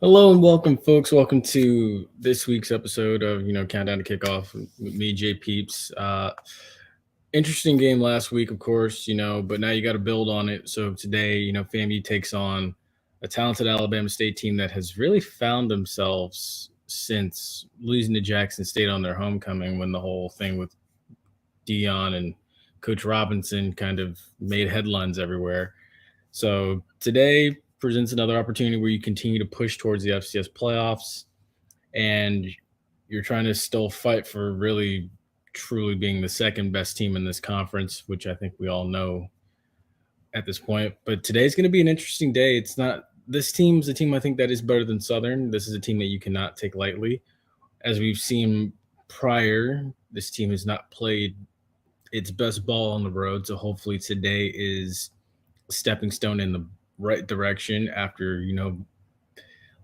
Hello and welcome, folks. Welcome to this week's episode of Countdown to Kickoff with me, JPeeps. Interesting game last week, of course, but now you got to build on it. So today, FAMU takes on a talented Alabama State team that has really found themselves since losing to Jackson State on their homecoming, when the whole thing with Dion and Coach Robinson kind of made headlines everywhere. So today presents another opportunity where you continue to push towards the FCS playoffs, and you're trying to still fight for really truly being the second best team in this conference, which I think we all know at this point. But today's going to be an interesting day. It's not This team's a team I think that is better than Southern. This is a team that you cannot take lightly. As we've seen prior, this team has not played its best ball on the road. So hopefully today is a stepping stone in the right direction after,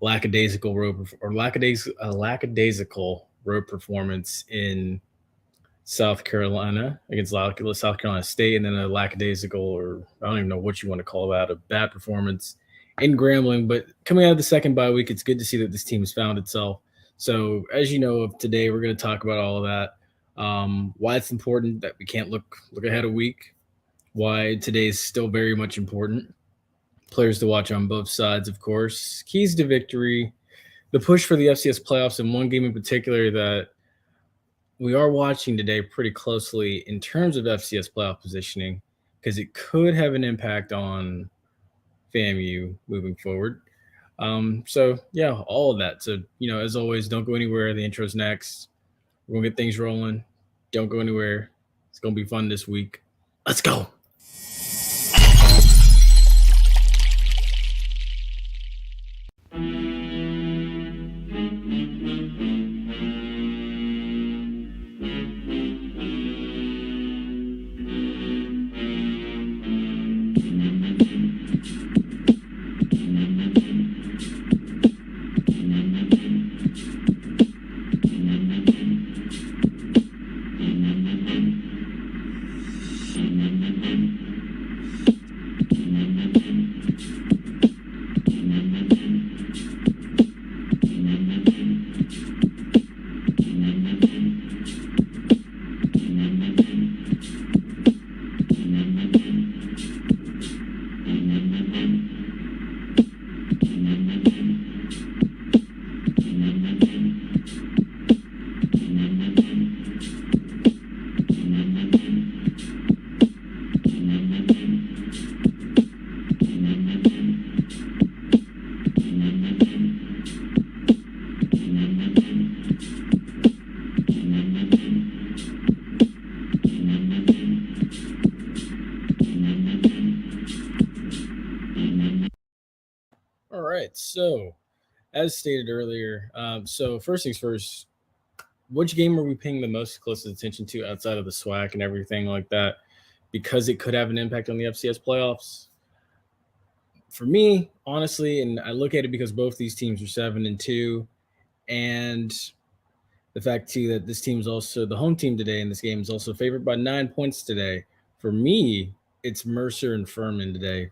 lackadaisical road performance in South Carolina against South Carolina State, and then a lackadaisical, or I don't even know what you want to call that, a bad performance in Grambling. But coming out of the second bye week, it's good to see that this team has found itself. So as you know, of today, we're going to talk about all of that. Why it's important that we can't look ahead a week. Why today is still very much important. Players to watch on both sides, of course. Keys to victory. The push for the FCS playoffs, and one game in particular that we are watching today pretty closely in terms of FCS playoff positioning, because it could have an impact on FAMU moving forward. So yeah, all of that. So, as always, don't go anywhere. The intro's next. We're gonna get things rolling. Don't go anywhere. It's gonna be fun this week. Let's go. All right. So, as stated earlier, so first things first, which game are we paying the most close attention to outside of the SWAC and everything like that? Because it could have an impact on the FCS playoffs. For me, honestly, and I look at it because both these teams are 7-2, and the fact too that this team is also the home team today, and this game is also favored by 9 points today. For me, it's Mercer and Furman today.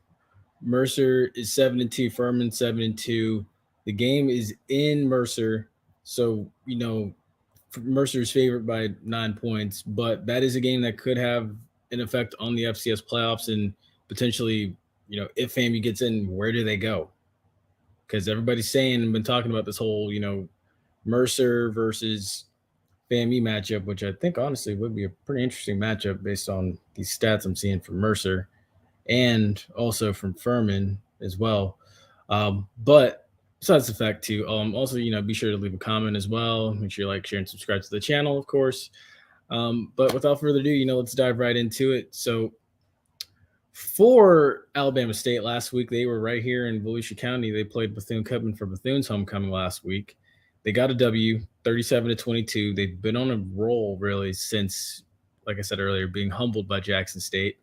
Mercer is 7-2, Furman 7-2. The game is in Mercer, so Mercer's favored by 9 points, but that is a game that could have an effect on the FCS playoffs, and potentially, if FAMU gets in, where do they go? Because everybody's saying and been talking about this whole, Mercer versus FAMU matchup, which I think honestly would be a pretty interesting matchup based on these stats I'm seeing from Mercer and also from Furman as well. But besides the fact too, also, be sure to leave a comment as well. Make sure you like, share, and subscribe to the channel, of course. But without further ado, let's dive right into it. So for Alabama State last week, they were right here in Volusia County. They played Bethune-Cookman for Bethune's homecoming last week. They got a W, 37-22. They've been on a roll really since, like I said earlier, being humbled by Jackson State.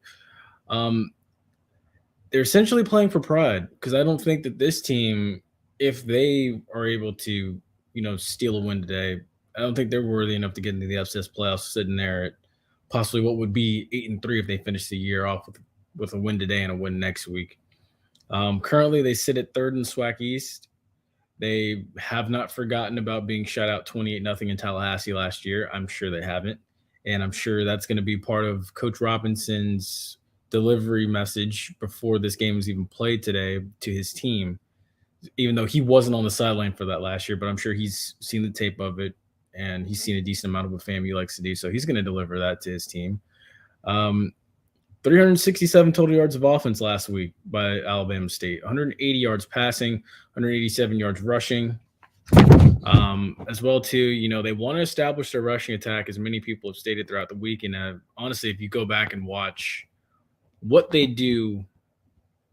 They're essentially playing for pride, because I don't think that this team, if they are able to, steal a win today, I don't think they're worthy enough to get into the FCS playoffs, sitting there at possibly what would be 8-3 if they finish the year off with a win today and a win next week. Currently, they sit at third in SWAC East. They have not forgotten about being shut out 28-0 in Tallahassee last year. I'm sure they haven't. And I'm sure that's going to be part of Coach Robinson's delivery message before this game was even played today to his team, even though he wasn't on the sideline for that last year. But I'm sure he's seen the tape of it, and he's seen a decent amount of what FAMU likes to do. So he's going to deliver that to his team. 367 total yards of offense last week by Alabama State, 180 yards passing, 187 yards rushing. As well, too, they want to establish their rushing attack, as many people have stated throughout the week. And honestly, if you go back and watch what they do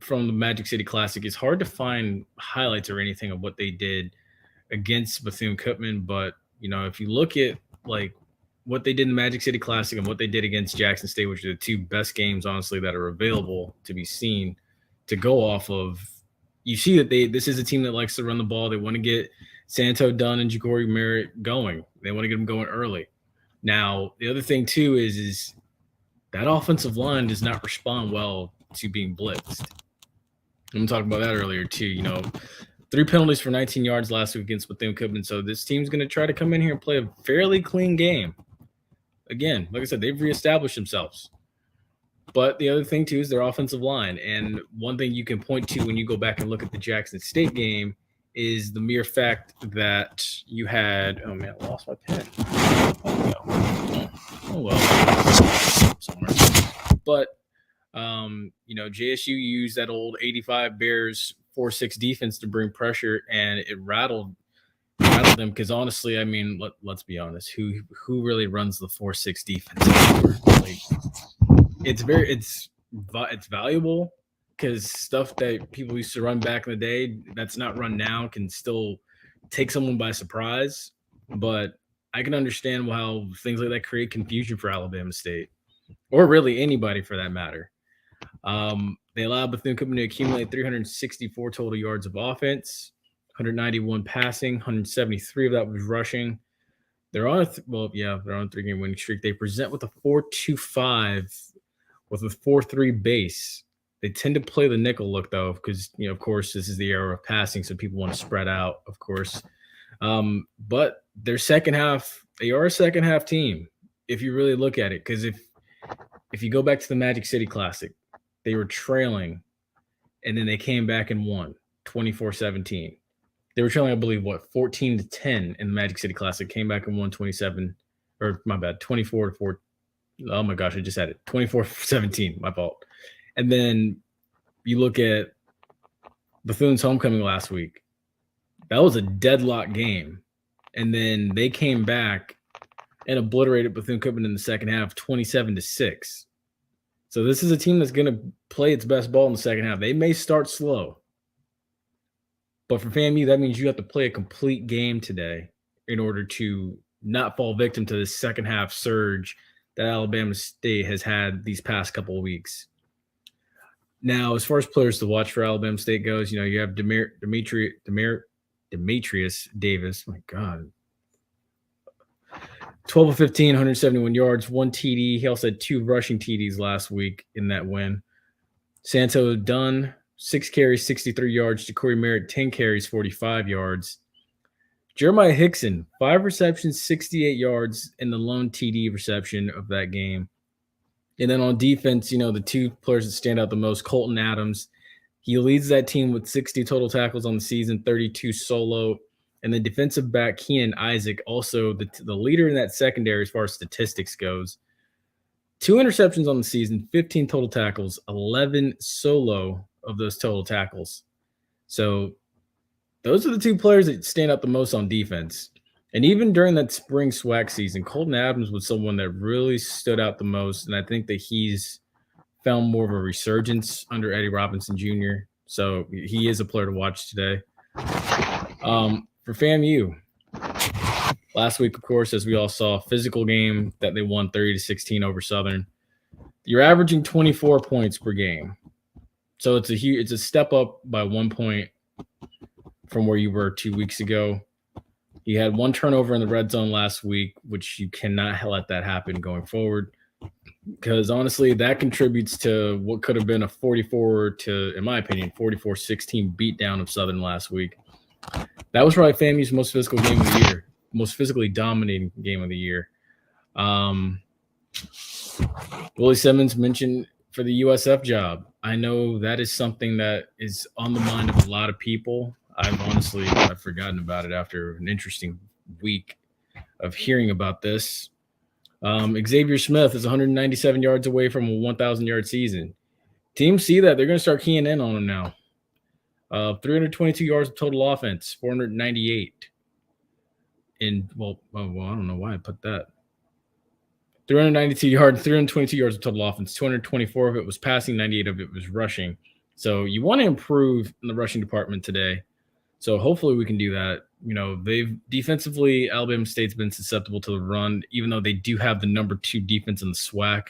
from the Magic City Classic, it's hard to find highlights or anything of what they did against Bethune-Cookman. But, if you look at, what they did in the Magic City Classic and what they did against Jackson State, which are the two best games, honestly, that are available to be seen to go off of, you see that this is a team that likes to run the ball. They want to get Santo Dunn and Ja'Cory Merritt going. They want to get them going early. Now, the other thing, too, is that offensive line does not respond well to being blitzed. I'm talking about that earlier, too. 3 penalties for 19 yards last week against Bethune-Cookman. So this team's going to try to come in here and play a fairly clean game. Again, like I said, they've reestablished themselves. But the other thing, too, is their offensive line. And one thing you can point to when you go back and look at the Jackson State game is the mere fact that you had – oh, man, I lost my pen. Oh, well. Somewhere. But, JSU used that old 85 Bears 4-6 defense to bring pressure, and it rattled them because, honestly, I mean, let's be honest, who really runs the 4-6 defense? It's valuable because stuff that people used to run back in the day that's not run now can still take someone by surprise. But I can understand how things like that create confusion for Alabama State, or really anybody for that matter. They allowed Bethune-Cookman to accumulate 364 total yards of offense, 191 passing, 173 of that was rushing. They're on a 3-game winning streak. They present with a 4-2-5 with a 4-3 base. They tend to play the nickel look, though, because, of course, this is the era of passing, so people want to spread out, of course. But their second half, they are a second half team if you really look at it, because if you go back to the Magic City Classic, they were trailing, and then they came back and won 24-17. They were trailing, I believe, 14-10 in the Magic City Classic, came back and won 24-4. Oh, my gosh, I just had it. 24-17, my fault. And then you look at Bethune's homecoming last week. That was a deadlock game. And then they came back and obliterated Bethune-Cookman in the second half, 27-6. So this is a team that's going to play its best ball in the second half. They may start slow, but for FAMU, that means you have to play a complete game today in order to not fall victim to this second half surge that Alabama State has had these past couple of weeks. Now, as far as players to watch for Alabama State goes, you have Demetrius Davis. My God. 12 of 15, 171 yards, 1 TD. He also had 2 rushing TDs last week in that win. Santo Dunn, 6 carries, 63 yards. Ja'Cory Merritt, 10 carries, 45 yards. Jeremiah Hickson, 5 receptions, 68 yards in the lone TD reception of that game. And then on defense, the 2 players that stand out the most, Colton Adams. He leads that team with 60 total tackles on the season, 32 solo. And the defensive back, Keenan Isaac, also the leader in that secondary as far as statistics goes. 2 interceptions on the season, 15 total tackles, 11 solo of those total tackles. So those are the 2 players that stand out the most on defense. And even during that spring SWAC season, Colton Adams was someone that really stood out the most. And I think that he's found more of a resurgence under Eddie Robinson Jr. So he is a player to watch today. For FAMU, last week, of course, as we all saw, a physical game that they won 30-16 over Southern. You're averaging 24 points per game. So it's a step up by 1 point from where you were 2 weeks ago. You had 1 turnover in the red zone last week, which you cannot let that happen going forward, because honestly, that contributes to what could have been a in my opinion, 44-16 beatdown of Southern last week. That was probably FAMU's most physical game of the year, most physically dominating game of the year. Willie Simmons mentioned for the USF job. I know that is something that is on the mind of a lot of people. I've forgotten about it after an interesting week of hearing about this. Xavier Smith is 197 yards away from a 1,000-yard season. Teams see that, they're going to start keying in on him now. 322 yards of total offense, 498. Well, I don't know why I put that. 322 yards of total offense. 224 of it was passing, 98 of it was rushing. So you want to improve in the rushing department today. So hopefully we can do that. They've defensively, Alabama State's been susceptible to the run, even though they do have the number 2 defense in the SWAC.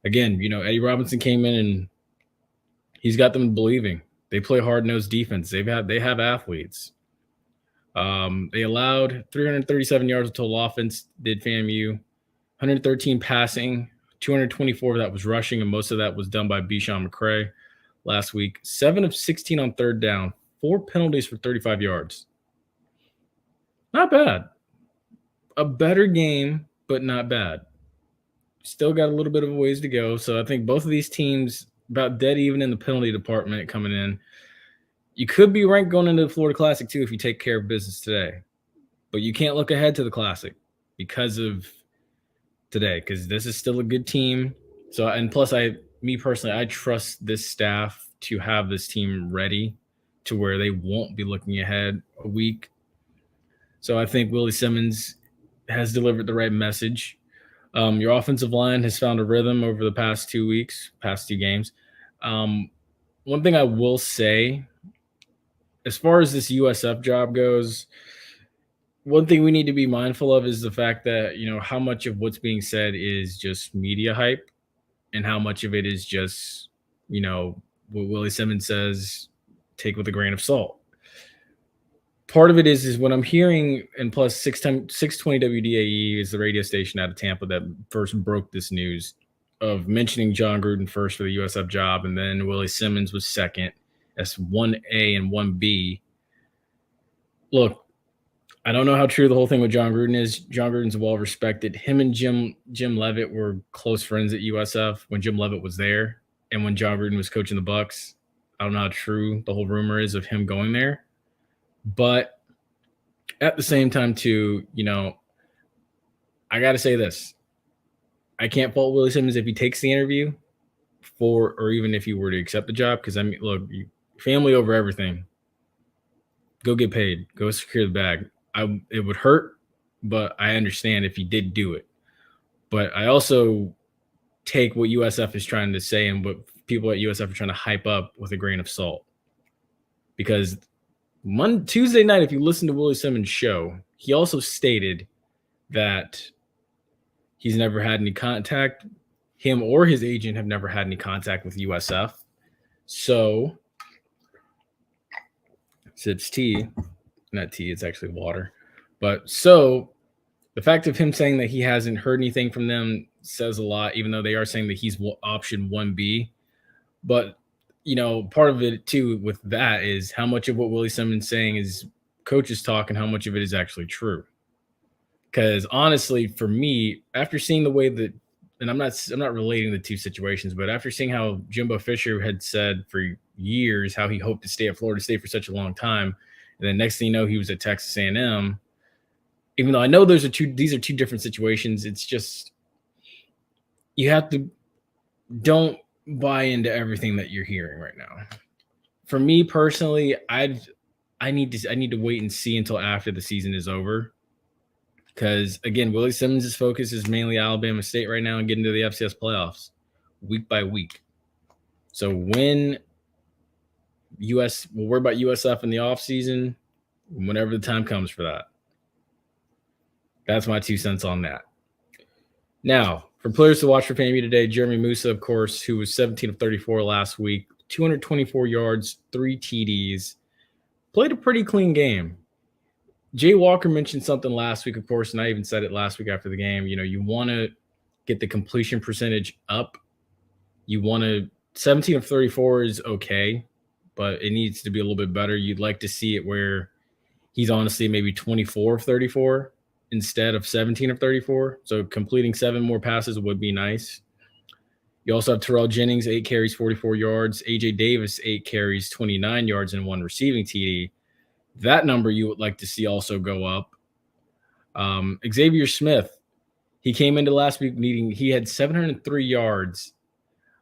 Again, Eddie Robinson came in and he's got them believing. They play hard-nosed defense. They have athletes. They allowed 337 yards of total offense, did FAMU. 113 passing, 224 of that was rushing, and most of that was done by Bichon McCray last week. 7 of 16 on third down, 4 penalties for 35 yards. Not bad. A better game, but not bad. Still got a little bit of a ways to go. So I think both of these teams about dead even in the penalty department coming in. You could be ranked going into the Florida Classic too if you take care of business today. But you can't look ahead to the Classic because of today, because this is still a good team. So, and plus me personally, I trust this staff to have this team ready to where they won't be looking ahead a week. So I think Willie Simmons has delivered the right message. Your offensive line has found a rhythm over the past 2 games. One thing I will say, as far as this USF job goes, one thing we need to be mindful of is the fact that, how much of what's being said is just media hype and how much of it is just, what Willie Simmons says, take with a grain of salt. Part of it is when I'm hearing, and plus 620 WDAE is the radio station out of Tampa that first broke this news of mentioning John Gruden first for the USF job, and then Willie Simmons was second. That's 1A and 1B. Look, I don't know how true the whole thing with John Gruden is. John Gruden's well respected. Him and Jim Leavitt were close friends at USF when Jim Leavitt was there, and when John Gruden was coaching the Bucks. I don't know how true the whole rumor is of him going there, but at the same time, too, I got to say this: I can't fault Willie Simmons if he takes the interview or even if he were to accept the job. Because look, family over everything. Go get paid. Go secure the bag. It would hurt, but I understand if he did do it. But I also take what USF is trying to say and what people at USF are trying to hype up with a grain of salt. Because Tuesday night, if you listen to Willie Simmons' show, he also stated that he's never had any contact. Him or his agent have never had any contact with USF. So, sips tea. Not tea, it's actually water. But so the fact of him saying that he hasn't heard anything from them says a lot, even though they are saying that he's option 1B. But, part of it too with that is how much of what Willie Simmons saying is coaches talk and how much of it is actually true. Because honestly, for me, after seeing the way that, and I'm not relating the two situations, but after seeing how Jimbo Fisher had said for years how he hoped to stay at Florida State for such a long time, and then next thing you know, he was at Texas A&M. Even though I know these are two different situations, it's just you have to don't buy into everything that you're hearing right now. For me personally, I need to wait and see until after the season is over. Because again, Willie Simmons' focus is mainly Alabama State right now and getting to the FCS playoffs week by week. So when we'll worry about USF in the offseason whenever the time comes for that. That's my 2 cents on that. Now, for players to watch for FAMU today, Jeremy Musa, of course, who was 17 of 34 last week, 224 yards, 3 TDs, played a pretty clean game. Jay Walker mentioned something last week, of course, and I even said it last week after the game. You want to get the completion percentage up. 17 of 34 is okay, but it needs to be a little bit better. You'd like to see it where he's honestly maybe 24 of 34 instead of 17 of 34. So completing 7 more passes would be nice. You also have Terrell Jennings, 8 carries, 44 yards. AJ Davis, 8 carries, 29 yards, and 1 receiving TD. That number you would like to see also go up. Xavier Smith, he came into last week meeting. He had 703 yards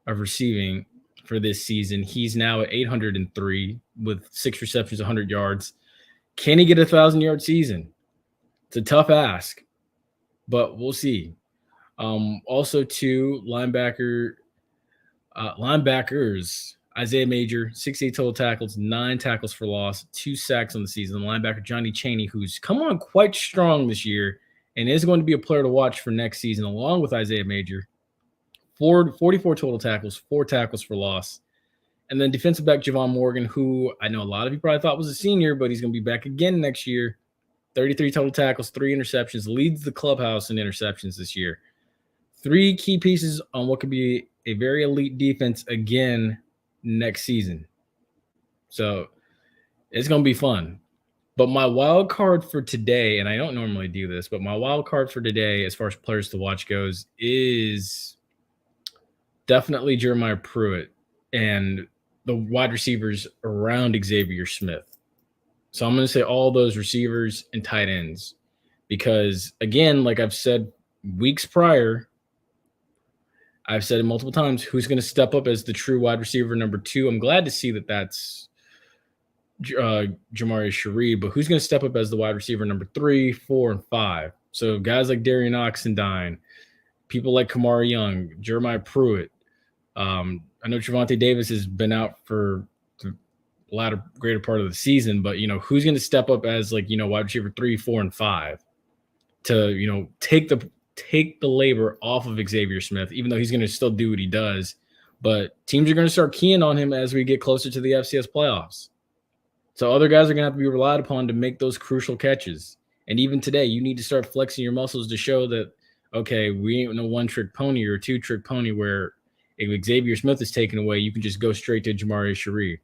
of receiving for this season. He's now at 803 with 6 receptions, 100 yards. Can he get a 1,000-yard season? It's a tough ask, but we'll see. Also, two linebackers, Isaiah Major, 68 total tackles, 9 tackles for loss, 2 sacks on the season. Linebacker Johnny Chaney, who's come on quite strong this year and is going to be a player to watch for next season, along with Isaiah Major. 44 total tackles, 4 tackles for loss. And then defensive back Javon Morgan, who I know a lot of you probably thought was a senior, but he's going to be back again next year. 33 total tackles, 3 interceptions, leads the clubhouse in interceptions this year. 3 key pieces on what could be a very elite defense again next season. So it's going to be fun. But my wild card for today, and I don't normally do this, but my wild card for today as far as players to watch goes is definitely Jeremiah Pruitt and the wide receivers around Xavier Smith. So I'm going to say all those receivers and tight ends because, again, like I've said weeks prior, I've said it multiple times, who's going to step up as the true wide receiver number 2? I'm glad to see that that's Jamari Sharee, but who's going to step up as the wide receiver number 3, 4, and 5? So guys like Darian Oxendine, people like Kamari Young, Jeremiah Pruitt. I know Trevonte Davis has been out for the greater part of the season, but, who's going to step up as wide receiver 3, 4, and 5 to, take the labor off of Xavier Smith, even though he's going to still do what he does. But teams are going to start keying on him as we get closer to the FCS playoffs. So other guys are going to have to be relied upon to make those crucial catches. And even today, you need to start flexing your muscles to show that, okay, we ain't no one-trick pony or a two-trick pony where if Xavier Smith is taken away, you can just go straight to Jamari Sharee.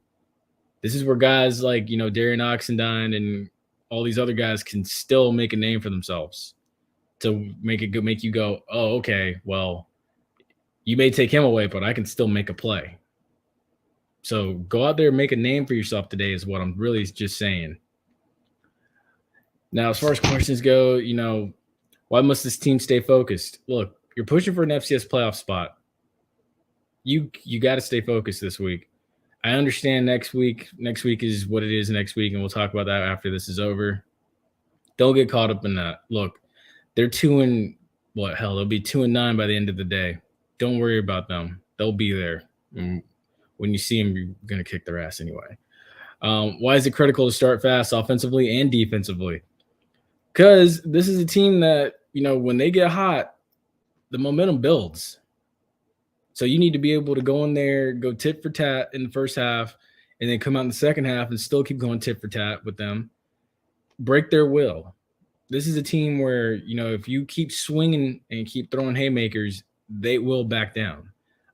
This is where guys like, Darian Oxendine and all these other guys can still make a name for themselves to make you go, oh, okay, well, you may take him away, but I can still make a play. So go out there and make a name for yourself today is what I'm really just saying. Now, as far as questions go, why must this team stay focused? Look, you're pushing for an FCS playoff spot. You got to stay focused this week. I understand next week is what it is next week, and we'll talk about that after this is over. Don't get caught up in that. Look, they're 2-9 by the end of the day. Don't worry about them. They'll be there. And when you see them, you're going to kick their ass anyway. Why is it critical to start fast offensively and defensively? Because this is a team that, when they get hot, the momentum builds. So you need to be able to go in there, go tit for tat in the first half, and then come out in the second half and still keep going tit for tat with them. Break their will. This is a team where, if you keep swinging and keep throwing haymakers, they will back down.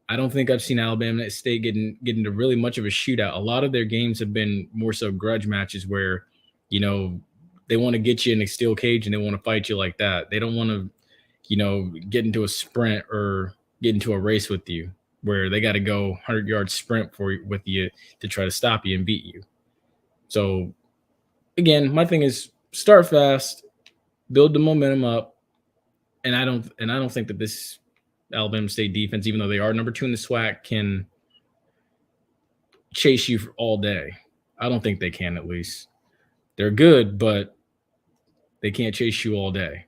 I don't think I've seen Alabama State get into really much of a shootout. A lot of their games have been more so grudge matches where, they want to get you in a steel cage and they want to fight you like that. They don't want to, get into a sprint or get into a race with you where they got to go 100-yard sprint with you to try to stop you and beat you. So, again, my thing is start fast, build the momentum up, and I don't think that this Alabama State defense, even though they are number 2 in the SWAC, can chase you all day. I don't think they can, at least. They're good, but they can't chase you all day.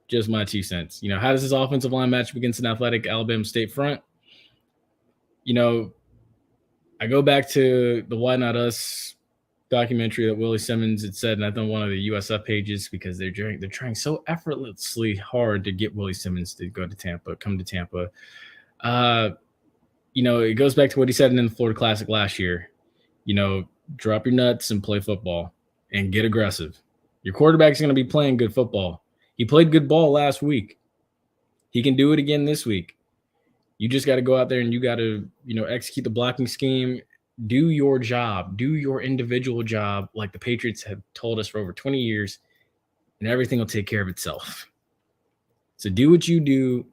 Just my 2 cents. How does this offensive line match up against an athletic Alabama State front? I go back to the Why Not Us documentary that Willie Simmons had said, and I think one of the USF pages, because they're trying so effortlessly hard to get Willie Simmons to come to Tampa. It goes back to what he said in the Florida Classic last year. Drop your nuts and play football and get aggressive. Your quarterback's going to be playing good football. He played good ball last week. He can do it again this week. You just got to go out there and you got to, execute the blocking scheme Do your job. Do your individual job like the Patriots have told us for over 20 years, and everything will take care of itself. So do what you do,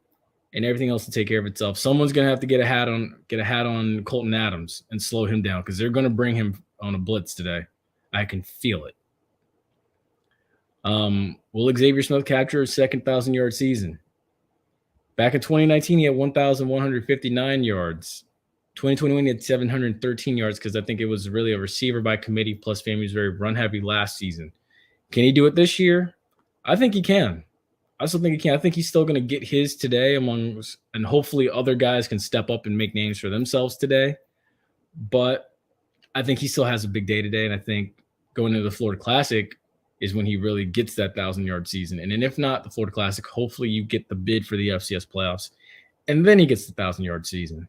and everything else will take care of itself. Someone's gonna have to get a hat on Colton Adams and slow him down because they're gonna bring him on a blitz today. I can feel it. Will Xavier Smith capture his second 1,000-yard season? Back in 2019, he had 1,159 yards. 2021, he had 713 yards because I think it was really a receiver by committee, plus FAMU was very run-heavy last season. Can he do it this year? I think he can. I still think he can. I think he's still going to get his today and hopefully other guys can step up and make names for themselves today. But I think he still has a big day today, and I think going into the Florida Classic is when he really gets that 1,000-yard season. And then if not, the Florida Classic, hopefully you get the bid for the FCS playoffs, and then he gets the 1,000-yard season.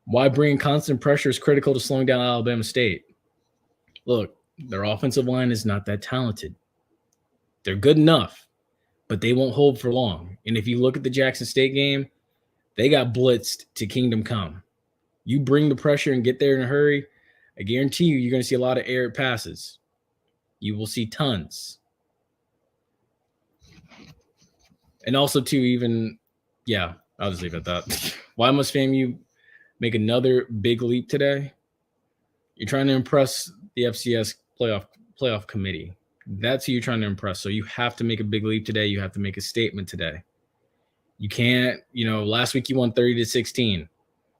Why bringing constant pressure is critical to slowing down Alabama State? Look, their offensive line is not that talented. They're good enough, but they won't hold for long. And if you look at the Jackson State game, they got blitzed to kingdom come. You bring the pressure and get there in a hurry, I guarantee you're going to see a lot of air passes. You will see tons. And also, too, I'll just leave it at that. Why must FAMU make another big leap today? You're trying to impress the FCS playoff committee. That's who you're trying to impress. So you have to make a big leap today. You have to make a statement today. You can't, last week you won 30-16.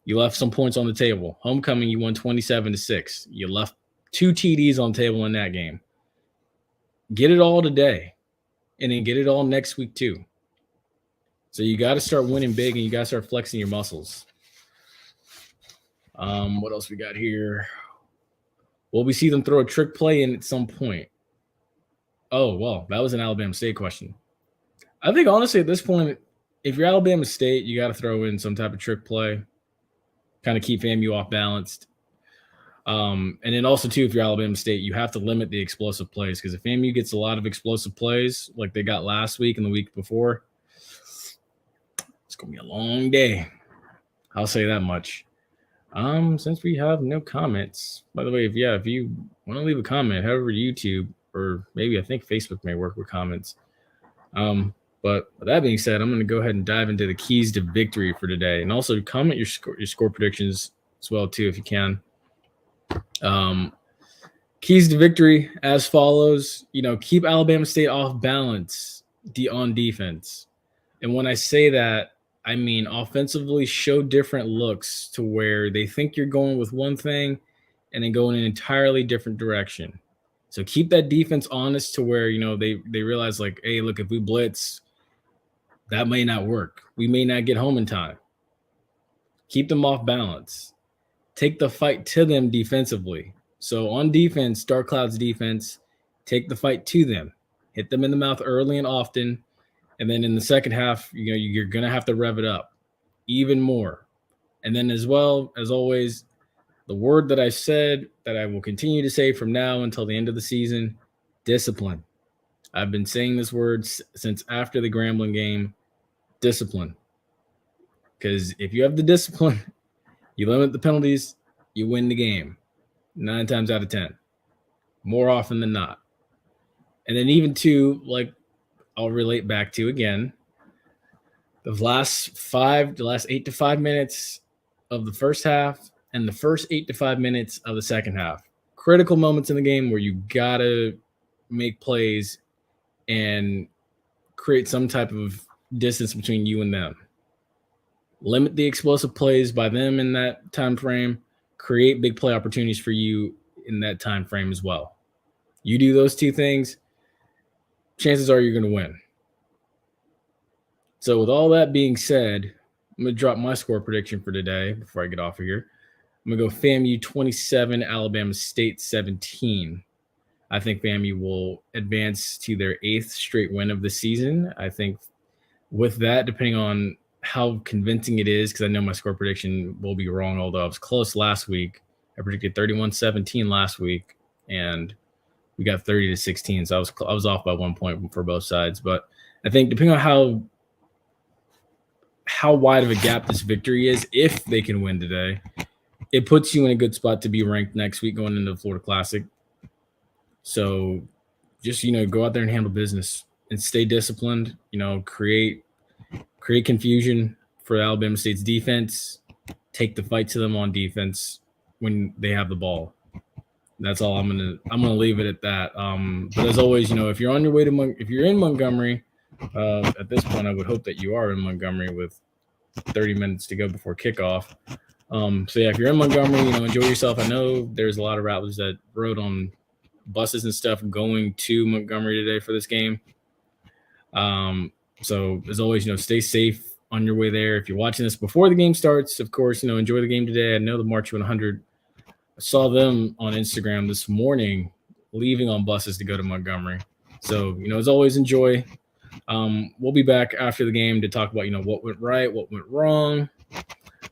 You left some points on the table. Homecoming, you won 27-6. You left 2 TDs on the table in that game. Get it all today, and then get it all next week too. So you got to start winning big, and you got to start flexing your muscles. What else we got here? Will we see them throw a trick play in at some point? Oh, well, that was an Alabama State question. I think, honestly, at this point, if you're Alabama State, you got to throw in some type of trick play, kind of keep FAMU off balanced. And then also, too, if you're Alabama State, you have to limit the explosive plays because if FAMU gets a lot of explosive plays like they got last week and the week before, it's going to be a long day. I'll say that much. Since we have no comments, by the way, if you want to leave a comment, head over to YouTube or maybe I think Facebook may work with comments. But with that being said, I'm going to go ahead and dive into the keys to victory for today, and also comment your score predictions as well too if you can. Keys to victory as follows. Keep Alabama State off balance on defense, and when I say that, I mean offensively show different looks to where they think you're going with one thing and then go in an entirely different direction. So keep that defense honest to where, they realize like, hey, look, if we blitz, that may not work. We may not get home in time. Keep them off balance. Take the fight to them defensively. So on defense, Dark Cloud's defense, take the fight to them. Hit them in the mouth early and often. And then in the second half, you're going to have to rev it up even more. And then as well, as always, the word that I said that I will continue to say from now until the end of the season, discipline. I've been saying this word since after the Grambling game, discipline. Because if you have the discipline, you limit the penalties, you win the game 9 times out of 10, more often than not. And then even to, like, I'll relate back to again, the last 8 to 5 minutes of the first half and the first 8 to 5 minutes of the second half. Critical moments in the game where you got to make plays and create some type of distance between you and them. Limit the explosive plays by them in that time frame. Create big play opportunities for you in that time frame as well. You do those 2 things, chances are you're going to win. So with all that being said, I'm going to drop my score prediction for today before I get off of here. I'm going to go FAMU 27, Alabama State 17. I think FAMU will advance to their 8th straight win of the season. I think with that, depending on how convincing it is, because I know my score prediction will be wrong, although I was close last week. I predicted 31-17 last week, and we got 30-16, so I was off by 1 point for both sides. But I think depending on how wide of a gap this victory is. If they can win today, it puts you in a good spot to be ranked next week going into the Florida Classic. So just, go out there and handle business and stay disciplined, create confusion for Alabama State's defense, take the fight to them on defense when they have the ball. That's all. I'm gonna leave it at that. But as always, if you're on your way to if you're in Montgomery, at this point, I would hope that you are in Montgomery with 30 minutes to go before kickoff. So yeah, if you're in Montgomery, enjoy yourself. I know there's a lot of Rattlers that rode on buses and stuff going to Montgomery today for this game. So as always, stay safe on your way there. If you're watching this before the game starts, of course, enjoy the game today. I know the March 100. I saw them on Instagram this morning leaving on buses to go to Montgomery. So, as always, enjoy. We'll be back after the game to talk about, what went right, what went wrong,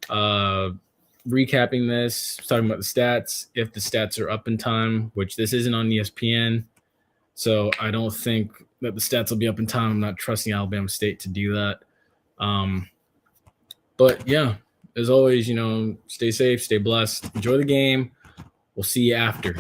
recapping this, talking about the stats, if the stats are up in time, which this isn't on ESPN. So I don't think that the stats will be up in time. I'm not trusting Alabama State to do that. But yeah, as always, stay safe, stay blessed, enjoy the game. We'll see you after.